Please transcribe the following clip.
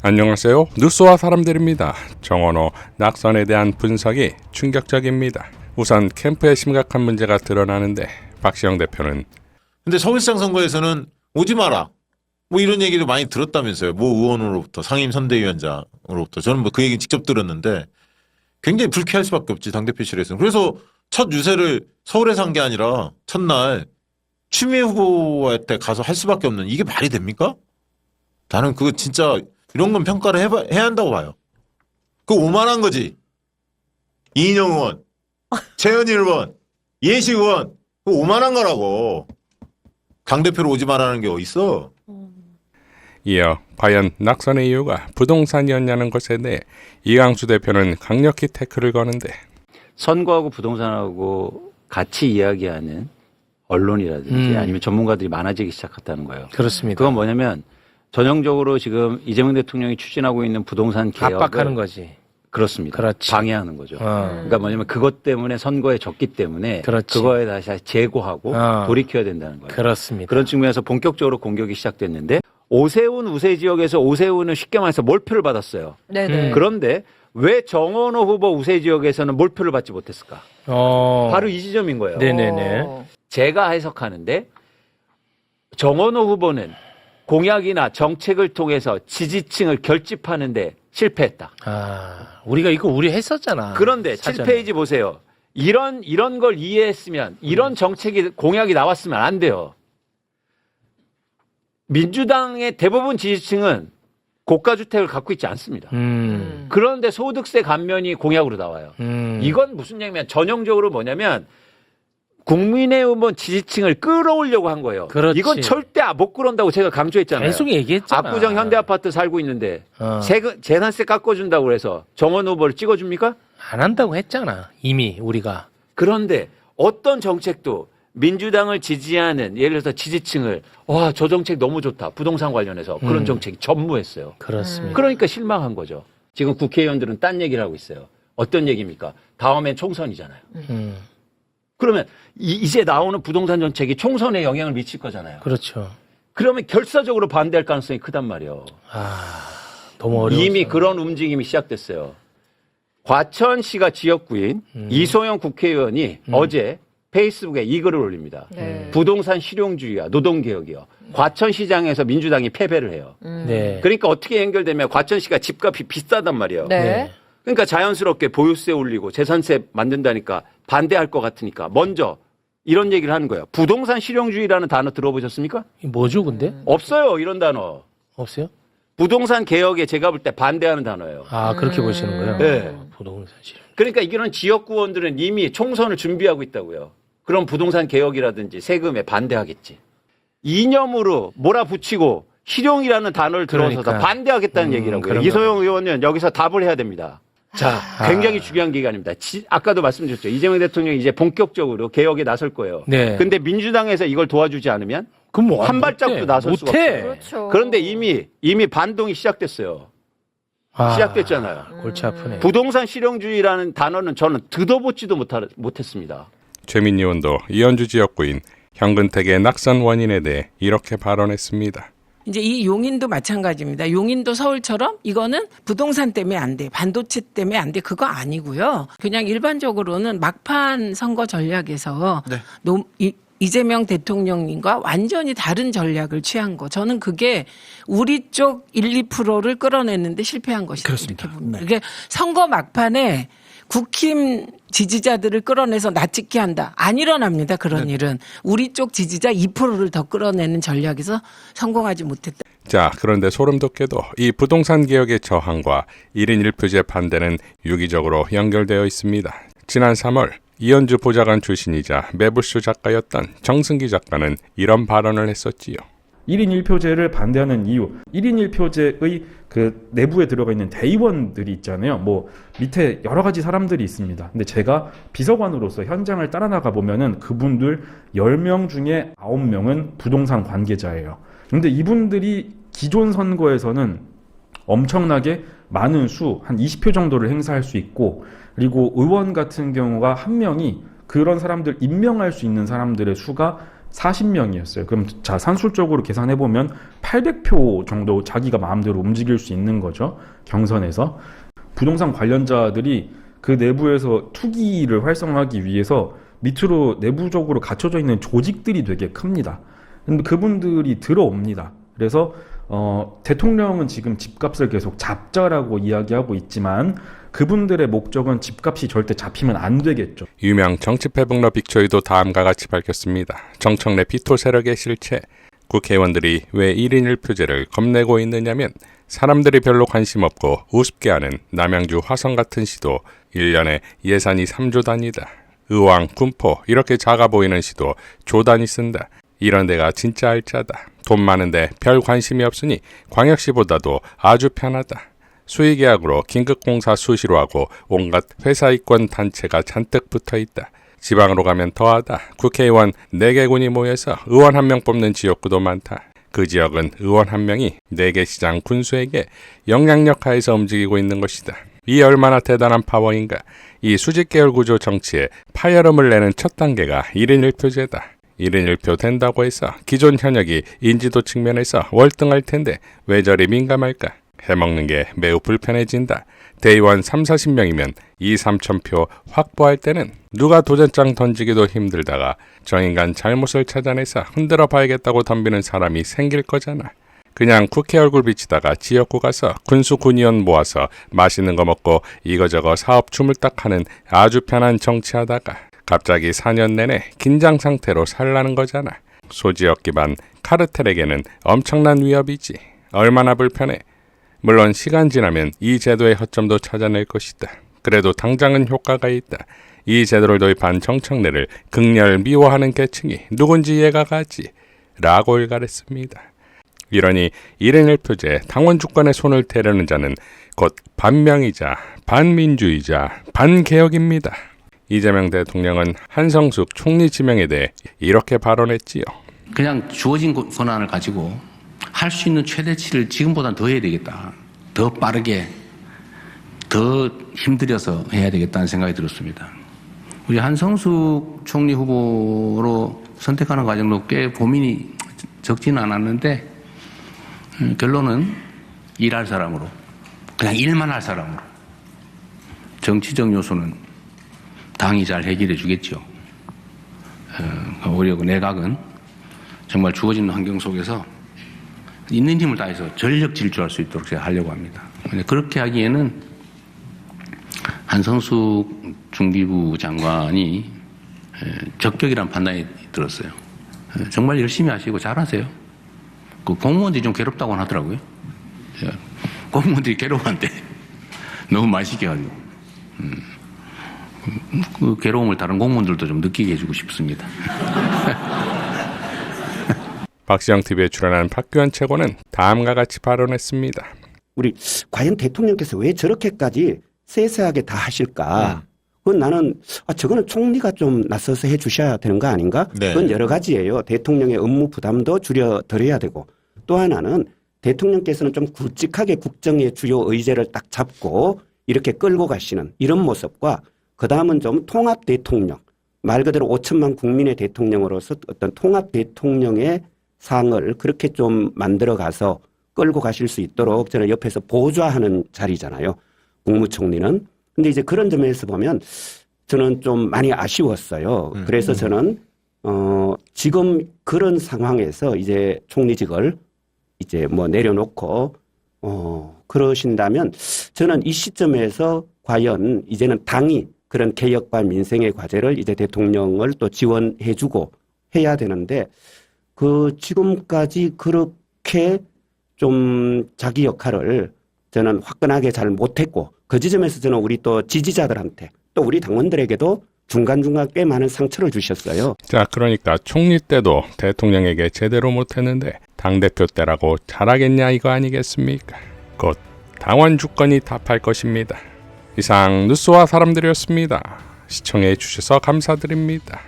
안녕하세요. 뉴스와 사람들입니다. 정원호 낙선에 대한 분석이 충격적입니다. 우선 캠프에 심각한 문제가 드러나는데 박시영 대표는 근데 서울시장 선거에서는 오지 마라. 뭐 이런 얘기도 많이 들었다면서요. 모 의원으로부터, 상임선대위원장으로부터. 저는 뭐 그 얘기 직접 들었는데 굉장히 불쾌할 수밖에 없지, 당대표실에서는. 그래서 첫 유세를 서울에서 한 게 아니라 첫날 추미애 후보한테 가서 할 수밖에 없는, 이게 말이 됩니까? 나는 그거 진짜 이런 건 평가를 해야 한다고 봐요. 그거 오만한 거지. 이인영 의원, 최현일 의원, 이해식 의원, 그거 오만한 거라고. 당대표로 오지 말라는 게 어딨어? 이어 과연 낙선의 이유가 부동산이었냐는 것에 대해 이강수 대표는 강력히 태클을 거는데 선거하고 부동산하고 같이 이야기하는 언론이라든지 아니면 전문가들이 많아지기 시작했다는 거예요. 그렇습니다. 그건 뭐냐면 전형적으로 지금 이재명 대통령이 추진하고 있는 부동산 개혁을 압박하는 거지. 그렇습니다. 그렇지. 방해하는 거죠. 그러니까 뭐냐면 그것 때문에 선거에 졌기 때문에 그렇지. 그거에 다시 재고하고 돌이켜야 된다는 거예요. 그렇습니다. 그런 측면에서 본격적으로 공격이 시작됐는데 오세훈 우세 지역에서 오세훈은 쉽게 말해서 몰표를 받았어요. 네네. 그런데 왜 정원호 후보 우세 지역에서는 몰표를 받지 못했을까? 바로 이 지점인 거예요. 네네네. 제가 해석하는데 정원호 후보는 공약이나 정책을 통해서 지지층을 결집하는데 실패했다. 우리가 이거 우리 했었잖아. 그런데 사전에. 7페이지 보세요. 이런 걸 이해했으면 이런 정책이 공약이 나왔으면 안 돼요. 민주당의 대부분 지지층은 고가주택을 갖고 있지 않습니다. 그런데 소득세 감면이 공약으로 나와요. 이건 무슨 얘기냐면 전형적으로 뭐냐면 국민의힘은 지지층을 끌어오려고 한 거예요. 그렇지. 이건 절대 못 그런다고 제가 강조했잖아요. 계속 얘기했잖아. 압구정 현대아파트 살고 있는데 재산세 깎아준다고 그래서 정원 후보를 찍어줍니까? 안 한다고 했잖아. 이미 우리가. 그런데 어떤 정책도 민주당을 지지하는 예를 들어서 지지층을 와, 저 정책 너무 좋다. 부동산 관련해서 그런 정책이 전무했어요. 그렇습니다. 그러니까 실망한 거죠. 지금 국회의원들은 딴 얘기를 하고 있어요. 어떤 얘기입니까? 다음엔 총선이잖아요. 그러면 이제 나오는 부동산 정책이 총선에 영향을 미칠 거잖아요. 그렇죠. 그러면 결사적으로 반대할 가능성이 크단 말이에요. 너무 어려워. 이미 그런 움직임이 시작됐어요. 과천시가 지역구인 이소영 국회의원이 어제 페이스북에 이 글을 올립니다. 네. 부동산 실용주의와 노동개혁이요. 과천시장에서 민주당이 패배를 해요. 네. 그러니까 어떻게 연결되면 과천시가 집값이 비싸단 말이에요. 네. 그러니까 자연스럽게 보유세 올리고 재산세 만든다니까 반대할 것 같으니까 먼저 이런 얘기를 하는 거예요. 부동산 실용주의라는 단어 들어보셨습니까? 뭐죠, 근데? 없어요, 이런 단어. 없어요? 부동산 개혁에 제가 볼 때 반대하는 단어예요. 그렇게 보시는 거예요? 네. 부동산 실용. 그러니까 이런 지역구원들은 이미 총선을 준비하고 있다고요. 그럼 부동산 개혁이라든지 세금에 반대하겠지. 이념으로 몰아붙이고 실용이라는 단어를 들어서 그러니까. 반대하겠다는 얘기라고요. 그런가 이소영 의원은 여기서 답을 해야 됩니다. 자, 굉장히 중요한 기간입니다. 아까도 말씀드렸죠. 이재명 대통령이 이제 본격적으로 개혁에 나설 거예요. 네. 근데 민주당에서 이걸 도와주지 않으면 그럼 뭐 한 발짝도 나설 수가 없어요. 그렇죠. 그런데 이미 반동이 시작됐어요. 시작됐잖아요. 골치 아프네. 부동산 실용주의라는 단어는 저는 듣어보지도 못했습니다. 최민희 의원도 이현주 지역구인 현근택의 낙선 원인에 대해 이렇게 발언했습니다. 이제 이 용인도 마찬가지입니다. 용인도 서울처럼 이거는 부동산 때문에 안 돼. 반도체 때문에 안 돼. 그거 아니고요. 그냥 일반적으로는 막판 선거 전략에서 이재명 대통령님과 완전히 다른 전략을 취한 거. 저는 그게 우리 쪽 1, 2%를 끌어냈는데 실패한 것이다. 그렇습니다. 이렇게 봅니다. 그게 선거 막판에 국힘 지지자들을 끌어내서 낯찍게 한다. 안 일어납니다. 그런 일은. 우리 쪽 지지자 2%를 더 끌어내는 전략에서 성공하지 못했다. 자, 그런데 소름 돋게도 이 부동산 개혁의 저항과 1인 1표제 반대는 유기적으로 연결되어 있습니다. 지난 3월 이현주 보좌관 출신이자 매부쇼 작가였던 정승기 작가는 이런 발언을 했었지요. 1인 1표제를 반대하는 이유, 1인 1표제의 그 내부에 들어가 있는 대의원들이 있잖아요. 뭐 밑에 여러 가지 사람들이 있습니다. 근데 제가 비서관으로서 현장을 따라 나가 보면은 그분들 10명 중에 9명은 부동산 관계자예요. 근데 이분들이 기존 선거에서는 엄청나게 많은 한 20표 정도를 행사할 수 있고, 그리고 의원 같은 경우가 한 명이 그런 사람들 임명할 수 있는 사람들의 수가 40명이었어요. 그럼 자, 산술적으로 계산해 보면 800표 정도 자기가 마음대로 움직일 수 있는 거죠. 경선에서. 부동산 관련자들이 그 내부에서 투기를 활성화하기 위해서 밑으로 내부적으로 갖춰져 있는 조직들이 되게 큽니다. 근데 그분들이 들어옵니다. 그래서 대통령은 지금 집값을 계속 잡자라고 이야기하고 있지만 그분들의 목적은 집값이 절대 잡히면 안 되겠죠. 유명 정치패북러 빅초이도 다음과 같이 밝혔습니다. 정청래 비토 세력의 실체. 국회의원들이 왜 1인 1표제를 겁내고 있느냐면 사람들이 별로 관심 없고 우습게 하는 남양주 화성 같은 시도 1년에 예산이 3조 단위다. 의왕, 군포 이렇게 작아 보이는 시도 조 단위 쓴다. 이런 데가 진짜 알짜다. 돈 많은데 별 관심이 없으니 광역시보다도 아주 편하다. 수의계약으로 긴급공사 수시로 하고 온갖 회사 이권 단체가 잔뜩 붙어있다. 지방으로 가면 더하다. 국회의원 4개군이 모여서 의원 1명 뽑는 지역구도 많다. 그 지역은 의원 1명이 4개 시장 군수에게 영향력 하에서 움직이고 있는 것이다. 이 얼마나 대단한 파워인가. 이 수직계열 구조 정치에 파열음을 내는 첫 단계가 1인 1표제다. 1인 1표 된다고 해서 기존 현역이 인지도 측면에서 월등할 텐데 왜 저리 민감할까? 해먹는 게 매우 불편해진다. 대의원 3,40명이면 2-3천 표 확보할 때는 누가 도전장 던지기도 힘들다가 저 인간 잘못을 찾아내서 흔들어 봐야겠다고 덤비는 사람이 생길 거잖아. 그냥 국회 얼굴 비치다가 지역구 가서 군수 군의원 모아서 맛있는 거 먹고 이거저거 사업 주물딱하는 아주 편한 정치하다가 갑자기 4년 내내 긴장 상태로 살라는 거잖아. 소지역 기반 카르텔에게는 엄청난 위협이지. 얼마나 불편해. 물론 시간 지나면 이 제도의 허점도 찾아낼 것이다. 그래도 당장은 효과가 있다. 이 제도를 도입한 정청래를 극렬 미워하는 계층이 누군지 이해가 가지. 라고 일갈했습니다. 이러니 1인 1표제 당원 주권에 손을 대려는 자는 곧 반명이자 반민주의자 반개혁입니다. 이재명 대통령은 한성숙 총리 지명에 대해 이렇게 발언했지요. 그냥 주어진 권한을 가지고 할 수 있는 최대치를 지금보다는 더 해야 되겠다. 더 빠르게, 더 힘들여서 해야 되겠다는 생각이 들었습니다. 우리 한성숙 총리 후보로 선택하는 과정도 꽤 고민이 적지는 않았는데 결론은 일할 사람으로, 그냥 일만 할 사람으로. 정치적 요소는 당이 잘 해결해 주겠죠. 오히려 그 내각은 정말 주어진 환경 속에서 있는 힘을 다해서 전력 질주할 수 있도록 제가 하려고 합니다. 그렇게 하기에는 한성숙 중기부 장관이 적격이라는 판단이 들었어요. 정말 열심히 하시고 잘하세요. 그 공무원들이 좀 괴롭다고 하더라고요. 공무원들이 괴로워한데 너무 많이 시켜가지고 그 괴로움을 다른 공무원들도 좀 느끼게 해주고 싶습니다. 박시영 TV에 출연한 박규환 최고는 다음과 같이 발언했습니다. 우리 과연 대통령께서 왜 저렇게까지 세세하게 다 하실까? 그건 나는 저거는 총리가 좀 나서서 해 주셔야 되는 거 아닌가? 네. 그건 여러 가지예요. 대통령의 업무 부담도 줄여드려야 되고 또 하나는 대통령께서는 좀 굵직하게 국정의 주요 의제를 딱 잡고 이렇게 끌고 가시는 이런 모습과 그다음은 좀 통합 대통령, 말 그대로 5천만 국민의 대통령으로서 어떤 통합 대통령의 상을 그렇게 좀 만들어 가서 끌고 가실 수 있도록 저는 옆에서 보좌하는 자리잖아요. 국무총리는. 근데 이제 그런 점에서 보면 저는 좀 많이 아쉬웠어요. 그래서 저는 지금 그런 상황에서 이제 총리직을 이제 뭐 내려놓고 그러신다면 저는 이 시점에서 과연 이제는 당이 그런 개혁과 민생의 과제를 이제 대통령을 또 지원해주고 해야 되는데 그 지금까지 그렇게 좀 자기 역할을 저는 화끈하게 잘 못했고 그 지점에서 저는 우리 또 지지자들한테 또 우리 당원들에게도 중간중간 꽤 많은 상처를 주셨어요. 자, 그러니까 총리 때도 대통령에게 제대로 못했는데 당대표 때라고 잘하겠냐 이거 아니겠습니까? 곧 당원 주권이 답할 것입니다. 이상 뉴스와 사람들이었습니다. 시청해 주셔서 감사드립니다.